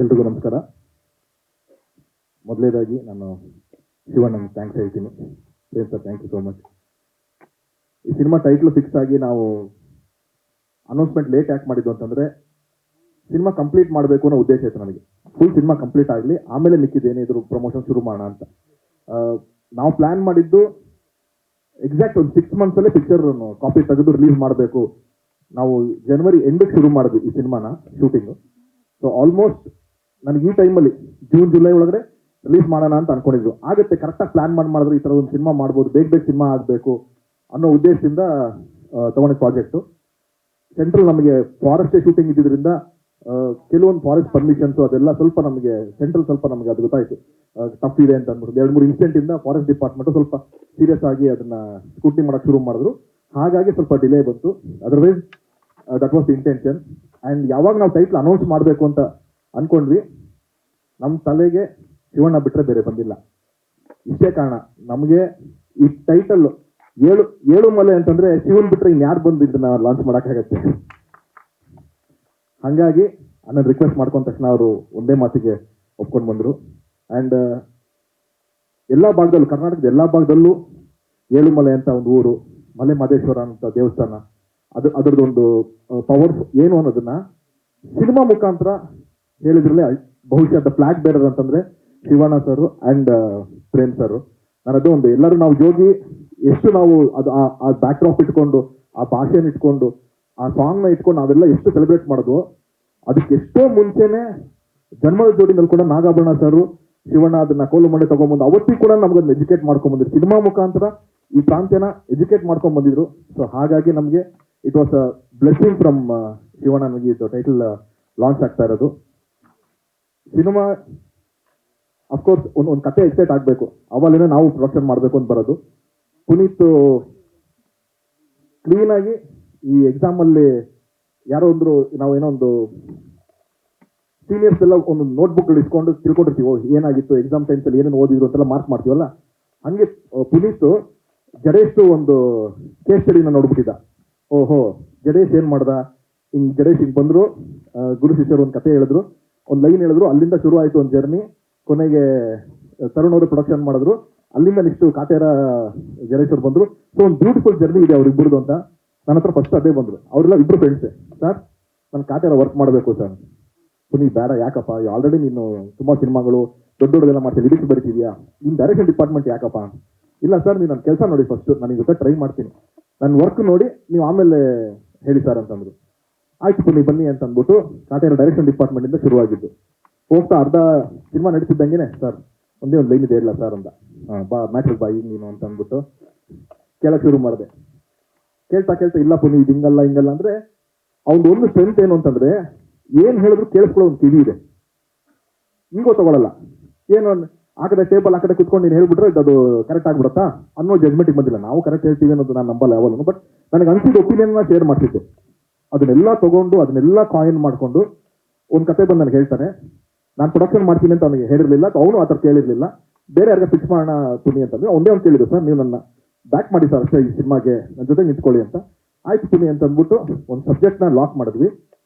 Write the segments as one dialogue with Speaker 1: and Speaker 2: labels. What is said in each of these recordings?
Speaker 1: ಎಲ್ರಿಗೂ ನಮಸ್ಕಾರ. ಮೊದಲೇದಾಗಿ ನಾನು ಶಿವಣ್ಣನಿಗೆ ಥ್ಯಾಂಕ್ಸ್ ಹೇಳ್ತೀನಿ. Sir thank you so much. ಈ ಸಿನಿಮಾ ಟೈಟ್ಲು ಫಿಕ್ಸ್ ಆಗಿ ನಾವು ಅನೌನ್ಸ್ಮೆಂಟ್ ಲೇಟ್ ಯಾಕೆ ಮಾಡಿದ್ದು ಅಂತಂದರೆ, ಸಿನಿಮಾ ಕಂಪ್ಲೀಟ್ ಮಾಡಬೇಕು ಅನ್ನೋ ಉದ್ದೇಶ ಇತ್ತು ನನಗೆ. ಫುಲ್ ಸಿನಿಮಾ ಕಂಪ್ಲೀಟ್ ಆಗಲಿ, ಆಮೇಲೆ ಮಿಕ್ಕಿದ್ದೇನೆ ಇದ್ರ ಪ್ರಮೋಷನ್ ಶುರು ಮಾಡೋಣ ಅಂತ. ನಾವು ಪ್ಲ್ಯಾನ್ ಮಾಡಿದ್ದು ಎಕ್ಸಾಕ್ಟ್ ಒಂದು 6 ಮಂತ್ಸಲ್ಲೇ ಪಿಕ್ಚರ್ ಕಾಪಿ ತೆಗೆದು ರಿಲೀಸ್ ಮಾಡಬೇಕು. ನಾವು ಜನವರಿ ಎಂಡಿಗೆ ಶುರು ಮಾಡಿದ್ವಿ ಈ ಸಿನಿಮಾನ ಶೂಟಿಂಗು. ಸೊ ಆಲ್ಮೋಸ್ಟ್ ನನಗೆ ಈ ಟೈಮಲ್ಲಿ ಜೂನ್ ಜುಲೈ ಒಳಗಡೆ ರಿಲೀಸ್ ಮಾಡೋಣ ಅಂತ ಅನ್ಕೊಂಡಿದ್ರು. ಆಗುತ್ತೆ, ಕರೆಕ್ಟಾಗಿ ಪ್ಲಾನ್ ಮಾಡಿದ್ರೆ ಈ ಥರ ಒಂದು ಸಿನಿಮಾ ಮಾಡ್ಬೋದು, ಬೇಗ ಸಿನಿಮಾ ಆಗಬೇಕು ಅನ್ನೋ ಉದ್ದೇಶದಿಂದ ತಗೊಂಡಿದ್ದ ಪ್ರಾಜೆಕ್ಟು. ಸೆಂಟ್ರಲ್ ನಮಗೆ ಫಾರೆಸ್ಟೇ ಶೂಟಿಂಗ್ ಇದ್ದಿದ್ದರಿಂದ ಕೆಲವೊಂದು ಫಾರೆಸ್ಟ್ ಪರ್ಮಿಷನ್ಸು ಅದೆಲ್ಲ ಸ್ವಲ್ಪ ನಮಗೆ ಸೆಂಟ್ರಲ್ ಸ್ವಲ್ಪ ನಮಗೆ ಅದು ಗೊತ್ತಾಯಿತು ಟಫ್ ಇದೆ ಅಂತ ಅಂದ್ಬಿಟ್ಟು 2-3 ಇನ್ಸಿಡೆಂಟಿಂದ ಫಾರೆಸ್ಟ್ ಡಿಪಾರ್ಟ್ಮೆಂಟು ಸ್ವಲ್ಪ ಸೀರಿಯಸ್ ಆಗಿ ಅದನ್ನು ಸ್ಕೂಟ್ನಿ ಮಾಡೋಕ್ಕೆ ಶುರು ಮಾಡಿದ್ರು. ಹಾಗಾಗಿ ಸ್ವಲ್ಪ ಡಿಲೇ ಬಂತು. Otherwise that was the intention. And ಯಾವಾಗ ನಾವು ಟೈಟ್ಲ್ ಅನೌನ್ಸ್ ಮಾಡಬೇಕು ಅಂತ ಅಂದ್ಕೊಂಡ್ವಿ, ನಮ್ಮ ತಲೆಗೆ ಶಿವಣ್ಣ ಬಿಟ್ಟರೆ ಬೇರೆ ಬಂದಿಲ್ಲ. ಇಷ್ಟೇ ಕಾರಣ, ನಮಗೆ ಈ ಟೈಟಲ್ ಏಳು ಮಲೆ ಅಂತಂದರೆ ಶಿವನ್ ಬಿಟ್ಟರೆ ಇನ್ಯಾರು ಬಂದು ಇದನ್ನ ಲಾಂಚ್ ಮಾಡೋಕ್ಕಾಗತ್ತೆ. ಹಾಗಾಗಿ ನನ್ನ ರಿಕ್ವೆಸ್ಟ್ ಮಾಡ್ಕೊಂಡ ತಕ್ಷಣ ಅವರು ಒಂದೇ ಮಾತಿಗೆ ಒಪ್ಕೊಂಡು ಬಂದರು. ಆ್ಯಂಡ್ ಎಲ್ಲ ಭಾಗದಲ್ಲೂ, ಕರ್ನಾಟಕದ ಎಲ್ಲ ಭಾಗದಲ್ಲೂ ಏಳುಮಲೆ ಅಂತ ಒಂದು ಊರು, ಮಲೆ ಮಹದೇಶ್ವರ ಅಂತ ದೇವಸ್ಥಾನ, ಅದರದ್ದೊಂದು ಪವರ್ ಏನು ಅನ್ನೋದನ್ನ ಸಿನಿಮಾ ಮುಖಾಂತರ ಹೇಳಿದ್ರಲ್ಲೇ ಬಹುಶಃ ದ ಫ್ಲಾಗ್ ಬೇರರ್ ಅಂತಂದ್ರೆ Shivanna sir and Prem sir. ನನ್ನದು ಒಂದು ಎಲ್ಲರೂ ನಾವು ಜೋಗಿ ಎಷ್ಟು ನಾವು ಅದು ಆ ಬ್ಯಾಕ್ ಡ್ರಾಪ್ ಇಟ್ಕೊಂಡು, ಆ ಭಾಷೆನ ಇಟ್ಕೊಂಡು, ಆ ಸಾಂಗ್ನ ಇಟ್ಕೊಂಡು ನಾವೆಲ್ಲ ಎಷ್ಟು ಸೆಲೆಬ್ರೇಟ್ ಮಾಡೋದು, ಅದಕ್ಕೆ ಎಷ್ಟೋ ಮುಂಚೆನೆ ಜನ್ಮದ ಜೋಡಿನಲ್ಲಿ ಕೂಡ ನಾಗಾಭರಣ ಸರ್ ಶಿವಣ್ಣ ಅದನ್ನ ಕೋಲು ಮಂಡೆ ತಗೊಂಡ್ಬಂದು ಅವತ್ತಿಗೆ ಕೂಡ ನಮ್ಗದನ್ನ ಎಜುಕೇಟ್ ಮಾಡ್ಕೊಂಡ್ಬಂದಿದ್ರು. ಸಿನಿಮಾ ಮುಖಾಂತರ ಈ ಪ್ರಾಂತ್ಯನ ಎಜುಕೇಟ್ ಮಾಡ್ಕೊಂಡ್ ಬಂದಿದ್ರು. ಸೊ ಹಾಗಾಗಿ ನಮಗೆ it was a blessing from Shivanna. ನನಗೆ ಇದು ಟೈಟಲ್ ಲಾಂಚ್ ಆಗ್ತಾ ಇರೋದು. ಸಿನಿಮಾ ಅಫ್ಕೋರ್ಸ್ ಒಂದು ಕತೆ ಎಕ್ಸೈಟ್ ಆಗಬೇಕು, ಅವಲೇನೆ ನಾವು ಪ್ರೊಡಕ್ಷನ್ ಮಾಡಬೇಕು ಅಂತ ಬರೋದು. ಪುನೀತ್ ಕ್ಲೀನಾಗಿ ಈ ಎಕ್ಸಾಮಲ್ಲಿ ಯಾರೋ ಒಂದ್ರು ನಾವೇನೋ ಒಂದು ಸೀನಿಯರ್ಸ್ ಎಲ್ಲ ಒಂದು ನೋಟ್ಬುಕ್ಗಳು ಇಸ್ಕೊಂಡು ತಿಳ್ಕೊಂಡಿರ್ತೀವೋ ಏನಾಗಿತ್ತು ಎಕ್ಸಾಮ್ ಟೈಮ್ಸಲ್ಲಿ ಏನೇನು ಓದಿದ್ರು ಅಂತೆಲ್ಲ ಮಾರ್ಕ್ ಮಾಡ್ತೀವಲ್ಲ, ಹಂಗೆ ಪುನೀತ್ ಜಡೇಶ್ ಒಂದು ಕೇಸ್ ಸ್ಟಡಿನ ನೋಡ್ಬಿಟ್ಟಿದ್ದ. ಓಹೋ, ಜಡೇಶ್ ಏನ್ ಮಾಡ್ದ, ಜಡೇಶ್ ಹಿಂಗೆ ಬಂದ್ರು, ಗುರು ಶಿಷ್ಯರು ಒಂದು ಕತೆ ಹೇಳಿದ್ರು, ಒಂದು ಲೈನ್ ಹೇಳಿದ್ರು, ಅಲ್ಲಿಂದ ಶುರು ಆಯಿತು ಒಂದು ಜರ್ನಿ. ಕೊನೆಗೆ ತರುಣ್ ಅವರು ಪ್ರೊಡಕ್ಷನ್ ಮಾಡಿದ್ರು, ಅಲ್ಲಿಂದ ನೆಕ್ಸ್ಟ್ ಕಾಟೇರ ಜಡೇಶ್ ಅವ್ರು ಬಂದ್ರು. ಸೊ ಒಂದು ಬ್ಯೂಟಿಫುಲ್ ಜರ್ನಿ ಇದೆ ಅವ್ರಿಬ್ಬರದು ಅಂತ ನನ್ನ ಹತ್ರ ಫಸ್ಟ್ ಅದೇ ಬಂದ್ರು. ಅವರೆಲ್ಲ ಇಬ್ಬರು ಫ್ರೆಂಡ್ಸೆ. ಸರ್ ನಾನು ಕಾಟೇರ ವರ್ಕ್ ಮಾಡಬೇಕು ಸರ್. ಪುನೀತ್ ಬೇಡ, ಯಾಕಪ್ಪ, ಆಲ್ರೆಡಿ ನೀನು ತುಂಬಾ ಸಿನಿಮಾಗಳು ದೊಡ್ಡದೆಲ್ಲ ಮಾಡ್ತೀನಿ, ಲಿರಿಕ್ಸ್ ಬರೀತಿದ್ಯಾ, ನಿನ್ನ ಡೈರೆಕ್ಷನ್ ಡಿಪಾರ್ಟ್ಮೆಂಟ್ ಯಾಕಪ್ಪ. ಇಲ್ಲ ಸರ್, ನೀವು ನನ್ನ ಕೆಲಸ ನೋಡಿ ಫಸ್ಟ್, ನಾನು ಜೊತೆ ಟ್ರೈ ಮಾಡ್ತೀನಿ, ನನ್ನ ವರ್ಕ್ ನೋಡಿ ನೀವು ಆಮೇಲೆ ಹೇಳಿ ಸರ್ ಅಂತಂದ್ರು. ಆಯ್ತು ಪುನೀತ್ ಬನ್ನಿ ಅಂತ ಅಂದ್ಬಿಟ್ಟು ಕಾಟೇರ ಡೈರೆಕ್ಷನ್ ಡಿಪಾರ್ಟ್ಮೆಂಟಿಂದ ಶುರುವಾಗಿದ್ದು. ಹೋಗ್ತಾ ಅರ್ಧ ಸಿನಿಮಾ ನಡೀತಿದ್ದಂಗೆ ಸರ್ ಒಂದೇ ಒಂದು ಲೈನ್ ಇದೆ ಇಲ್ಲ ಸರ್ ಅಂತ, ಬಾ ಮ್ಯಾಟ್ರಿಕ್ ಬಾ ಈಗ ನೀನು ಅಂತ ಅಂದ್ಬಿಟ್ಟು ಕೇಳಕ್ಕೆ ಶುರು ಮಾಡಿದೆ. ಕೇಳ್ತಾ ಇಲ್ಲ ಪುನೀತ್ ಇದು ಹಿಂಗಲ್ಲ ಅಂದ್ರೆ ಅವ್ನು ಒಂದು ಸ್ಟ್ರೆಂತ್ ಏನು ಅಂತಂದ್ರೆ ಏನ್ ಹೇಳಿದ್ರು ಕೇಳಿಸ್ಕೊಳ್ಳೋ ಒಂದು ಕಿವಿ ಇದೆ. ಹಿಂಗೋ ತಗೊಳ್ಳಲ್ಲ, ಏನು ಆ ಕಡೆ ಟೇಬಲ್ ಆ ಕಡೆ ಕುತ್ಕೊಂಡು ನೀನು ಹೇಳ್ಬಿಟ್ರೆ ಅದು ಕರೆಕ್ಟ್ ಆಗ್ಬಿಡತ್ತಾ ಅನ್ನೋ ಜಜ್ಮೆಂಟಿಗೆ ಬಂದಿಲ್ಲ. ನಾವು ಕರೆಕ್ಟ್ ಹೇಳ್ತೀವಿ ಅನ್ನೋದು ನಾನು ನಂಬಲ್ಲ ಯಾವಾಗಲೂ. ಬಟ್ ನನಗೆ ಅನ್ಸಿದ ಒಪಿನಿಯನ್ನ ಶೇರ್ ಮಾಡ್ತಿದ್ದೆ. ಅದನ್ನೆಲ್ಲ ತಗೊಂಡು ಅದನ್ನೆಲ್ಲ ಕಾಯಿನ್ ಮಾಡ್ಕೊಂಡು ಒಂದು ಕತೆ ಬಂದು ನನಗೆ ಹೇಳ್ತಾನೆ. ನಾನು ಪ್ರೊಡಕ್ಷನ್ ಮಾಡ್ತೀನಿ ಅಂತ ಅವನಿಗೆ ಹೇಳಿರ್ಲಿಲ್ಲ, ಅವನು ಆ ಥರ ಕೇಳಿರ್ಲಿಲ್ಲ. ಬೇರೆ ಯಾರಿಗೆ ಫಿಕ್ಸ್ ಮಾಡೋಣ ಪುನಿ ಅಂತಂದ್ರೆ ಒಂದೇ ಒಂದು ಕೇಳಿದ್ರು, ಸರ್ ನೀವು ನನ್ನ ಬ್ಯಾಕ್ ಮಾಡಿ ಸರ್ ಅಷ್ಟೇ ಈ ಸಿನಿಮಾಗೆ, ನನ್ನ ಜೊತೆ ನಿಂತ್ಕೊಳ್ಳಿ ಅಂತ. ಆಯ್ತು ಪುನಿ ಅಂತ ಅಂದ್ಬಿಟ್ಟು ಒಂದು ಸಬ್ಜೆಕ್ಟ್ನ ಲಾಕ್ ಮಾಡಿದ್ವಿ.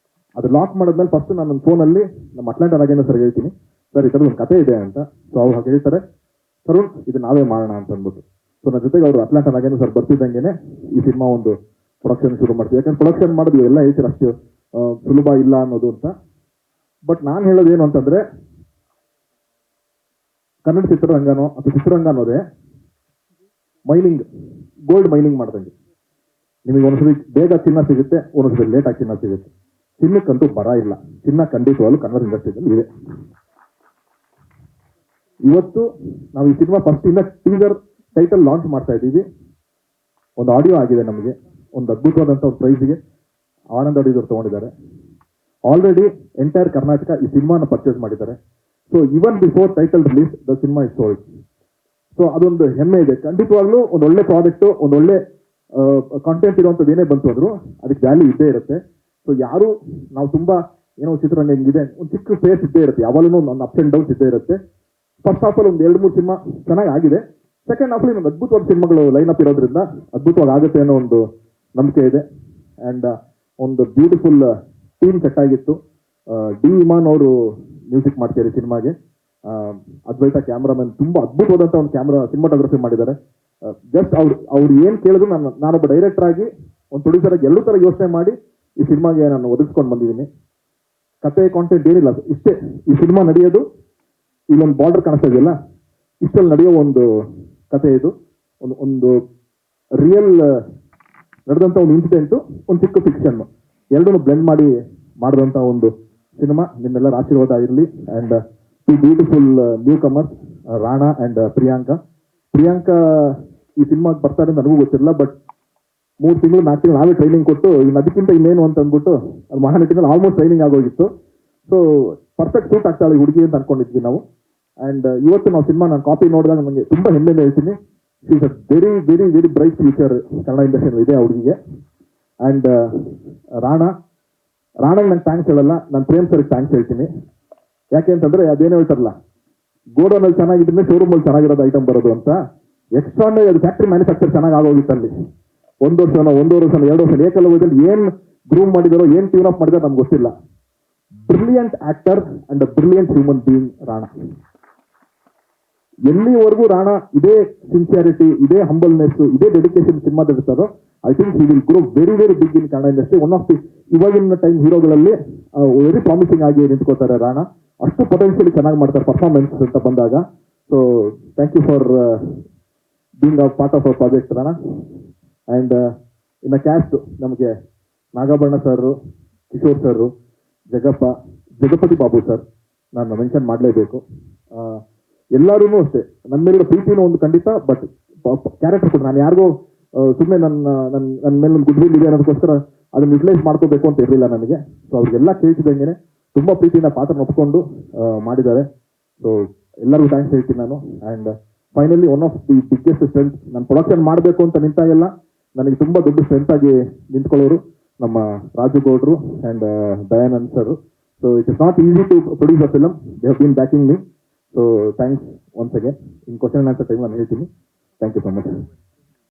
Speaker 1: ಅದು ಲಾಕ್ ಮಾಡಿದ್ಮೇಲೆ ಫಸ್ಟ್ ನಾನು ನನ್ನ ಫೋನಲ್ಲಿ ನಮ್ಮ ಅಟ್ಲಾಂಟಾ ನಾಗೇಂದ್ರ ಸರ್ ಹೇಳ್ತೀನಿ, ಸರ್ ಈ ಥರದ್ದು ಒಂದು ಕತೆ ಇದೆ ಅಂತ. ಸೊ ಅವ್ರು ಹಾಗೆ ಹೇಳ್ತಾರೆ, ತರುಣ್ ಇದು ನಾವೇ ಮಾಡೋಣ ಅಂತ ಅಂದ್ಬಿಟ್ಟು. ಸೊ ನನ್ನ ಜೊತೆಗೆ ಅವರು ಅಟ್ಲಾಂಟಾ ನಾಗೇಂದ್ರ ಸರ್ ಬರ್ತಿದ್ದಂಗೆ ಈ ಸಿನಿಮಾ ಒಂದು ಪ್ರೊಡಕ್ಷನ್ ಶುರು ಮಾಡ್ತೀವಿ. ಯಾಕಂದ್ರೆ ಪ್ರೊಡಕ್ಷನ್ ಮಾಡಿದ್ವಿ ಎಲ್ಲ ಹೇಳ್ತೀರ ಅಷ್ಟು ಸುಲಭ ಇಲ್ಲ ಅನ್ನೋದು ಅಂತ. ಬಟ್ ನಾನು ಹೇಳೋದೇನು ಅಂತಂದ್ರೆ, ಕನ್ನಡ ಚಿತ್ರರಂಗನೋ ಅಥವಾ ಚಿತ್ರರಂಗ ಅನ್ನೋದೇ ಮೈನಿಂಗ್, ಗೋಲ್ಡ್ ಮೈನಿಂಗ್ ಮಾಡ್ದಂಗೆ. ನಿಮಗೆ ಒಂದ್ಸರಿ ಬೇಗ ಚಿನ್ನ ಸಿಗುತ್ತೆ, ಒಂದೊಂದ್ಸರಿ ಲೇಟ್ ಆಗಿ ಚಿನ್ನ ಸಿಗುತ್ತೆ. ಚಿನ್ನಕ್ಕಂತೂ ಬರ ಇಲ್ಲ, ಚಿನ್ನ ಖಂಡಿತವಾಗ್ಲೂ ಕನ್ನಡ ಇಂಡಸ್ಟ್ರಿಯಲ್ಲಿ ಇದೆ. ಇವತ್ತು ನಾವು ಈ ಸಿನಿಮಾ ಫಸ್ಟ್ ಇಂದ ಟೀಸರ್ ಟೈಟಲ್ ಲಾಂಚ್ ಮಾಡ್ತಾ ಇದ್ದೀವಿ. ಒಂದು ಆಡಿಯೋ ಆಗಿದೆ ನಮಗೆ, ಒಂದು ಅದ್ಭುತವಾದಂಥ ಒಂದು ಪ್ರೈಸ್ಗೆ ಆನಂದ್ ಅಡಿದವ್ರು ತಗೊಂಡಿದ್ದಾರೆ. ಆಲ್ರೆಡಿ ಎಂಟೈರ್ ಕರ್ನಾಟಕ ಈ ಸಿನಿಮಾನ ಪರ್ಚೇಸ್ ಮಾಡಿದ್ದಾರೆ. So even before title release the cinema is sold. So ಅದೊಂದು ಹೆಮ್ಮೆ ಇದೆ. ಖಂಡಿತವಾಗ್ಲೂ ಒಂದು ಒಳ್ಳೆ ಪ್ರಾಡಕ್ಟು, ಒಂದು ಒಳ್ಳೆ ಕಾಂಟೆಂಟ್ ಇರುವಂಥದ್ದು ಏನೇ ಬಂತು ಅಂದ್ರು ಅದಕ್ಕೆ ವ್ಯಾಲ್ಯೂ ಇದ್ದೇ ಇರುತ್ತೆ. ಸೊ ಯಾರು ನಾವು ತುಂಬಾ ಏನೋ ಚಿತ್ರರಂಗ ಹೆಂಗಿದೆ, ಒಂದು ಚಿಕ್ಕ ಫೇಸ್ ಇದ್ದೇ ಇರುತ್ತೆ, ಯಾವಾಗಲೂ ಒಂದು ಅಪ್ಸ್ ಅಂಡ್ ಡೌನ್ಸ್ ಇದ್ದೇ ಇರುತ್ತೆ. ಫಸ್ಟ್ ಹಾಫಲ್ಲಿ ಒಂದು 2-3 ಸಿನಿಮಾ ಚೆನ್ನಾಗಿ ಆಗಿದೆ. ಸೆಕೆಂಡ್ ಹಾಫಲ್ಲಿ ಒಂದು ಅದ್ಭುತವಾದ ಸಿನಿಮಾಗಳು ಲೈನ್ ಅಪ್ ಇರೋದ್ರಿಂದ ಅದ್ಭುತವಾಗಿ ಆಗುತ್ತೆ ಅನ್ನೋ ಒಂದು ನಂಬಿಕೆ ಇದೆ. ಆ್ಯಂಡ್ ಒಂದು ಬ್ಯೂಟಿಫುಲ್ ಟೀಮ್ ಸೆಟ್ ಆಗಿತ್ತು. ಡಿ ಇಮಾನ್ ಅವರು ಮ್ಯೂಸಿಕ್ ಮಾಡ್ತೀರಿ ಸಿನಿಮಾಗೆ. ಅದ್ವೈತ ಕ್ಯಾಮ್ರಾಮನ್ ತುಂಬಾ ಅದ್ಭುತವಾದಂಥ ಒಂದು ಸಿನಿಮಾಟೋಗ್ರಫಿ ಮಾಡಿದ್ದಾರೆ. ಜಸ್ಟ್ ಅವ್ರು ಏನು ಕೇಳಿದ್ರು ನಾನೊಬ್ಬ ಡೈರೆಕ್ಟರ್ ಆಗಿ ಒಂದು ಪ್ರೊಡ್ಯೂಸರ್ ಆಗಿ ಎಲ್ಲೂ ಥರ ಯೋಚನೆ ಮಾಡಿ ಈ ಸಿನಿಮಾಗೆ ನಾನು ಒದಗಿಸ್ಕೊಂಡು ಬಂದಿದ್ದೀನಿ. ಕತೆ ಕಾಂಟೆಂಟ್ ಏನಿಲ್ಲ, ಇಷ್ಟೇ. ಈ ಸಿನಿಮಾ ನಡೆಯೋದು ಇಲ್ಲೊಂದು ಬಾರ್ಡರ್ ಕಾಣಿಸ್ತಾ ಇದೆಯಲ್ಲ, ಇಷ್ಟಲ್ಲಿ ನಡೆಯೋ ಒಂದು ಕತೆ ಇದು. ಒಂದು ರಿಯಲ್ ನಡೆದಂಥ ಒಂದು ಇನ್ಸಿಡೆಂಟು, ಒಂದು ಚಿಕ್ಕ ಫಿಕ್ಷನ್ ಎರಡೂ ಬ್ಲೆಂಡ್ ಮಾಡಿ ಮಾಡಿದಂಥ ಒಂದು ಸಿನಿಮಾ. ನಿಮ್ಮೆಲ್ಲರ ಆಶೀರ್ವಾದ ಇರಲಿ. And two beautiful newcomers Rana and Priyanka ಈ ಸಿನಿಮಾಗೆ ಬರ್ತಾರೆ ಅಂತ ನನಗೂ ಗೊತ್ತಿರಲಿಲ್ಲ. ಬಟ್ 3 ತಿಂಗಳು 4 ತಿಂಗಳು ನಾವೇ ಟ್ರೈನಿಂಗ್ ಕೊಟ್ಟು ಇನ್ನು ಅದಕ್ಕಿಂತ ಇನ್ನೇನು ಅಂತ ಅಂದ್ಬಿಟ್ಟು ಅದು ಮಹಾನಟಿನಲ್ಲಿ ಆಲ್ಮೋಸ್ಟ್ ಟ್ರೈನಿಂಗ್ ಆಗೋಗಿತ್ತು. ಸೊ ಪರ್ಫೆಕ್ಟ್ ಸೂಟ್ ಆಗ್ತಾಳೆ ಹುಡುಗಿ ಅಂತ ಅನ್ಕೊಂಡಿದ್ವಿ ನಾವು. ಆ್ಯಂಡ್ ಇವತ್ತು ನಾವು ಸಿನಿಮಾ ನಾನು ಕಾಪಿ ನೋಡಿದಾಗ ನನಗೆ ತುಂಬ ಹೆಮ್ಮೆಯಿಂದ ಹೇಳ್ತೀನಿ, she is a very very very bright future Kannada ಇಂಡಸ್ಟ್ರಿಯಲ್ಲಿ ಇದೆ ಆ ಹುಡುಗಿಗೆ. ಆ್ಯಂಡ್ ರಾಣಾಗೆ ನಾನು ಥ್ಯಾಂಕ್ಸ್ ಹೇಳಲ್ಲ, ನಾನು ಪ್ರೇಮ್ ಸರ್ಗೆ ಥ್ಯಾಂಕ್ಸ್ ಹೇಳ್ತೀನಿ. ಯಾಕೆ ಅಂತಂದ್ರೆ ಅದೇನೋ ಹೇಳ್ತಾರಲ್ಲ, ಗೋಡೌನಲ್ಲಿ ಚೆನ್ನಾಗಿದ್ರೆ ಶೋರೂಮಲ್ಲಿ ಚೆನ್ನಾಗಿರೋದು ಐಟಮ್ ಬರೋದು ಅಂತ. ಎಕ್ಸ್ಟ್ರಾನೇ ಅದು ಫ್ಯಾಕ್ಟ್ರಿ ಮ್ಯಾನುಫ್ಯಾಕ್ಚರ್ ಚೆನ್ನಾಗಿ ಆಗೋಗಿತ್ತು ಅಲ್ಲಿ. 1 ವರ್ಷನೋ 1.5 ವರ್ಷನೋ 2 ವರ್ಷ ಏಕಲ್ಲ ಹೋದಲ್ಲಿ ಏನು ಗ್ರೂಮ್ ಮಾಡಿದಾರೋ, ಏನು ಟ್ಯೂನ್ ಅಪ್ ಮಾಡಿದಾರೋ ನಮ್ಗೆ ಗೊತ್ತಿಲ್ಲ. Brilliant actor and brilliant human being Rana. ಎಲ್ಲಿವರೆಗೂ ರಾಣಾ ಇದೇ ಸಿನ್ಸಿಯಾರಿಟಿ, ಇದೇ ಹಂಬಲ್ನೆಸ್, ಇದೇ ಡೆಡಿಕೇಶನ್ ಸಿನಿಮಾದ ಇರ್ತಾರೋ, I think he will grow very very big in Kannada industry. One of the ಇವಾಗಿನ ಟೈಮ್ ಹೀರೋಗಳಲ್ಲಿ ವೆರಿ ಪ್ರಾಮಿಸಿಂಗ್ ಆಗಿ ನಿಂತ್ಕೋತಾರೆ ರಾಣಾ. ಅಷ್ಟು ಪೊಟೆನ್ಷಿಯಲಿ ಚೆನ್ನಾಗಿ ಮಾಡ್ತಾರೆ ಪರ್ಫಾರ್ಮೆನ್ಸ್ ಅಂತ ಬಂದಾಗ. So thank you for being a part of our project Rana. And ಇನ್ನು ಕ್ಯಾಸ್ಟ್ ನಮಗೆ Nagabharana sir, Kishore sir, Jagapathi Babu sir ನಾನು ಮೆನ್ಷನ್ ಮಾಡಲೇಬೇಕು. ಎಲ್ಲರೂ ಅಷ್ಟೇ ನನ್ನ ಮೇಲಿರೋ ಪ್ರೀತಿನೂ ಒಂದು ಖಂಡಿತ. ಬಟ್ ಕ್ಯಾರೆಕ್ಟರ್ ಕೂಡ ನಾನು ಯಾರಿಗೂ ಸುಮ್ಮನೆ ನನ್ನ ಮೇಲೆ ಒಂದು ಗುಡ್ ವಿಲ್ ಇದೆ ಅನ್ನೋದಕ್ಕೋಸ್ಕರ ಅದನ್ನು ಯುಟಿಲೈಸ್ ಮಾಡ್ಕೋಬೇಕು ಅಂತ ಇರಲಿಲ್ಲ ನನಗೆ. ಸೊ ಅವ್ರಿಗೆಲ್ಲ ಕೇಳ್ತಿದ್ದಂಗೆ ತುಂಬ ಪ್ರೀತಿಯಿಂದ ಪಾತ್ರ ಒಪ್ಕೊಂಡು ಮಾಡಿದ್ದಾರೆ. ಸೊ ಎಲ್ಲರಿಗೂ ಥ್ಯಾಂಕ್ಸ್ ಹೇಳ್ತೀನಿ ನಾನು. And finally one of the biggest strength, ನಾನು ಪ್ರೊಡಕ್ಷನ್ ಮಾಡಬೇಕು ಅಂತ ನಿಂತಾಗೆಲ್ಲ ನನಗೆ ತುಂಬ ದೊಡ್ಡ ಸ್ಟ್ರೆಂತ್ ಆಗಿ ನಿಂತ್ಕೊಳ್ಳೋರು ನಮ್ಮ ರಾಜು ಗೌಡ್ರು and Dayanand sir. So it is not easy to produce a film, they have been backing me. So thanks once again. In question answer time ನಾನು ಹೇಳ್ತೀನಿ. Thank you so much.